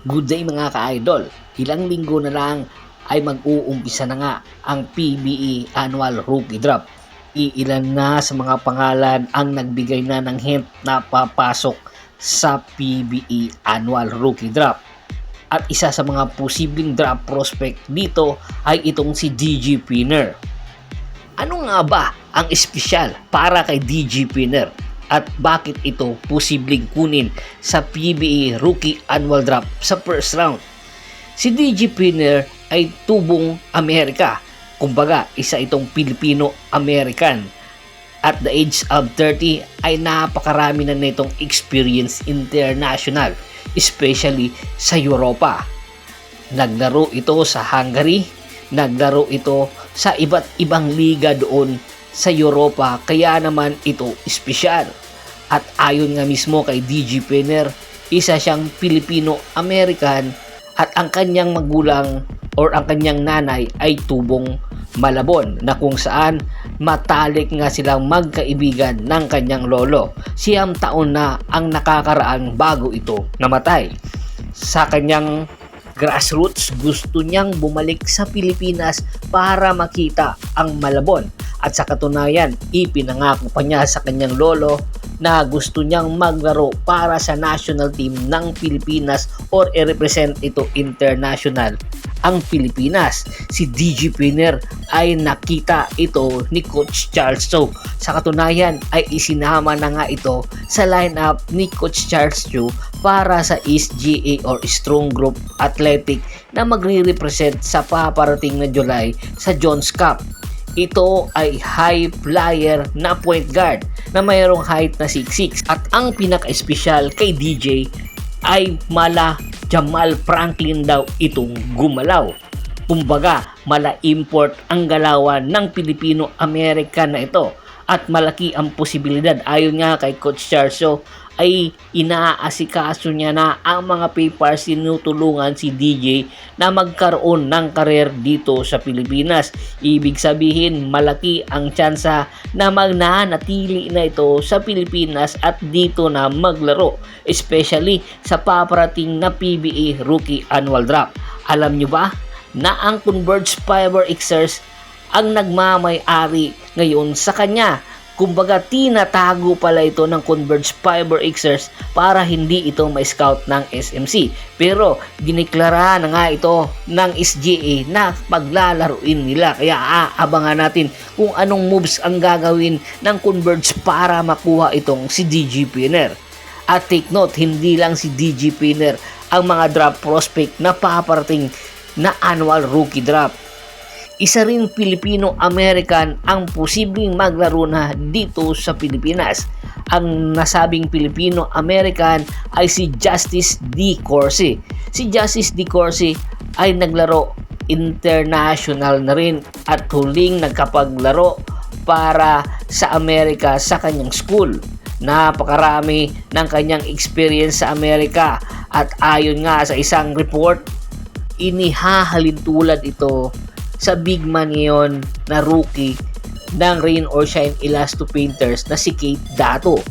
Good day mga ka-idol. Ilang linggo na lang ay mag-uumpisa na nga ang PBE Annual Rookie Draft. Iilan na sa mga pangalan ang nagbigay na ng hint na papasok sa PBE Annual Rookie Draft. At isa sa mga posibleng draft prospect dito ay itong si DJ Pinner. Ano nga ba ang espesyal para kay DJ Pinner? At bakit ito posibleng kunin sa PBA Rookie Annual Draft sa first round? Si DJ Pinner ay tubong Amerika. Kumbaga, isa itong Filipino-American. At the age of 30 ay napakarami na nitong experience international, especially sa Europa. Naglaro ito sa Hungary, naglaro ito sa iba't ibang liga doon sa Europa, kaya naman ito espesyal. At ayon nga mismo kay DJ Pinner, isa siyang Filipino-American at ang kanyang magulang or ang kanyang nanay ay tubong Malabon, na kung saan matalik nga silang magkaibigan ng kanyang lolo. 9 taon na ang nakakaraan bago ito namatay. Sa kanyang grassroots, gusto niyang bumalik sa Pilipinas para makita ang Malabon. At sa katunayan, ipinangako pa niya sa kanyang lolo na gusto niyang maglaro para sa national team ng Pilipinas or i-represent ito international ang Pilipinas. Si DJ Pinner ay nakita ito ni Coach Charles Cho. Sa katunayan ay isinama na nga ito sa lineup ni Coach Charles Cho para sa SGA or Strong Group Athletic na magre-represent sa paparating na July sa Jones Cup. Ito ay high flyer na point guard na mayroong height na 6'6". At ang pinaka-espesyal kay DJ ay mala Jamal Franklin daw itong gumalaw. Kumbaga, mala import ang galawan ng Pilipino-American na ito. At malaki ang posibilidad, ayon nga kay Coach Charso, ay inaasikaso niya na ang mga papers tinutulungan si DJ na magkaroon ng career dito sa Pilipinas. Ibig sabihin, malaki ang tsansa na magnanatili na ito sa Pilipinas at dito na maglaro, especially sa paparating na PBA Rookie Annual Draft. Alam nyo ba na ang Converge Fiber Xers ang nagmamay-ari ngayon sa kanya? Kumbaga, tinatago pala ito ng Converge Fiber Xers para hindi ito ma-scout ng SMC. Pero diniklara na nga ito ng SGA na paglalaruin nila. Kaya aabangan natin kung anong moves ang gagawin ng Converge para makuha itong si DJ Pinner. At take note, hindi lang si DJ Pinner ang mga draft prospect na paparating na annual rookie draft. Isa ring Filipino-American ang posibleng maglaro na dito sa Pilipinas. Ang nasabing Filipino-American ay si Justice D. Corsi. Si Justice D. Corsi ay naglaro international na rin at huling nagkapaglaro para sa Amerika sa kanyang school. Napakarami ng kanyang experience sa Amerika at ayon nga sa isang report, inihahalin tulad ito sa big man ngayon na rookie ng Rain or Shine Elasto Painters na si Kate Dato.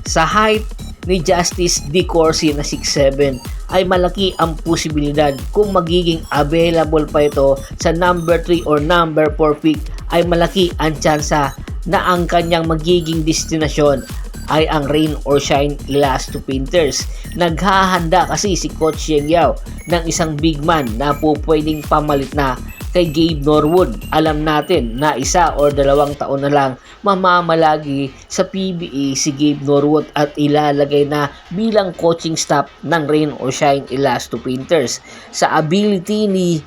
Sa height ni Justice D. Corsi na 6'7" ay malaki ang posibilidad kung magiging available pa ito sa number 3 or number 4 pick, ay malaki ang tsansa na ang kanyang magiging destinasyon ay ang Rain or Shine Elasto Painters. Naghahanda kasi si Coach Yeng Yao ng isang big man na po pwedeng pamalit na kay Gabe Norwood. Alam natin na 1 or 2 taon na lang mamamalagi sa PBA si Gabe Norwood at ilalagay na bilang coaching staff ng Rain or Shine Elasto Painters. Sa ability ni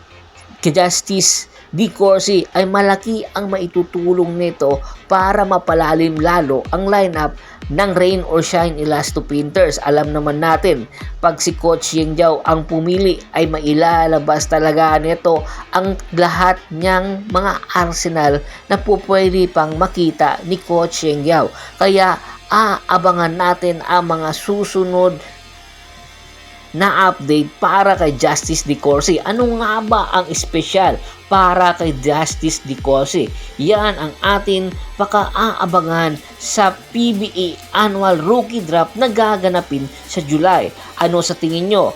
Justice D. Corsi ay malaki ang maitutulong nito para mapalalim lalo ang lineup ng Rain or Shine Elasto Painters. Alam naman natin, pag si Coach Yeng Yao ang pumili ay mailalabas talaga nito ang lahat niyang mga arsenal na pupwede pang makita ni Coach Yeng Yao. Kaya aabangan natin ang mga susunod na update para kay Justice D. Corsi. Ano nga ba ang espesyal para kay Justice D. Corsi? Yan ang atin paka-aabangan sa PBA Annual Rookie Draft na gaganapin sa July. Ano sa tingin nyo?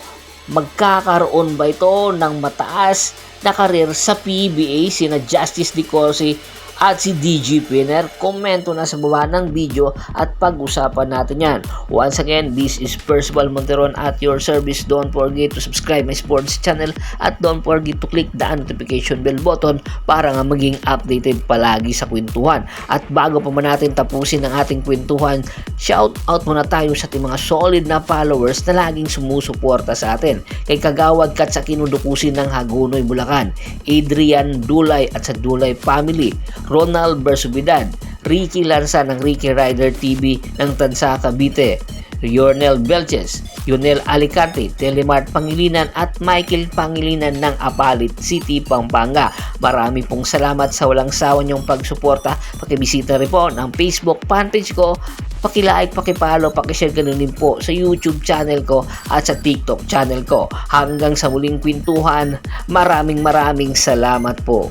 Magkakaroon ba ito ng mataas na karir sa PBA sina Justice De Corsi at si DG Pinner? Komento na sa baba ng video at pag-usapan natin yan. Once again, this is Percival Monteron at your service. Don't forget to subscribe my sports channel at don't forget to click the notification bell button para nga maging updated palagi sa kwentuhan. At bago pa man natin tapusin ang ating kwentuhan, shout out muna tayo sa ating mga solid na followers na laging sumusuporta sa atin. Kay Kagawad Kat sa Kinudukusin ng Hagonoy, Bulacan, Adrian Dulay at sa Dulay Family, Ronald Bersubidad, Ricky Lanza ng Ricky Rider TV ng Tansa, Cavite, Yornel Belches, Yonel Alicante, Telemart Pangilinan at Michael Pangilinan ng Apalit City, Pampanga. Marami pong salamat sa walang sawa niyong pagsuporta. Pakibisita rin po ng Facebook fanpage ko, paki-like, paki-follow, paki-share ganun din po sa YouTube channel ko at sa TikTok channel ko. Hanggang sa muling kwentuhan, maraming salamat po.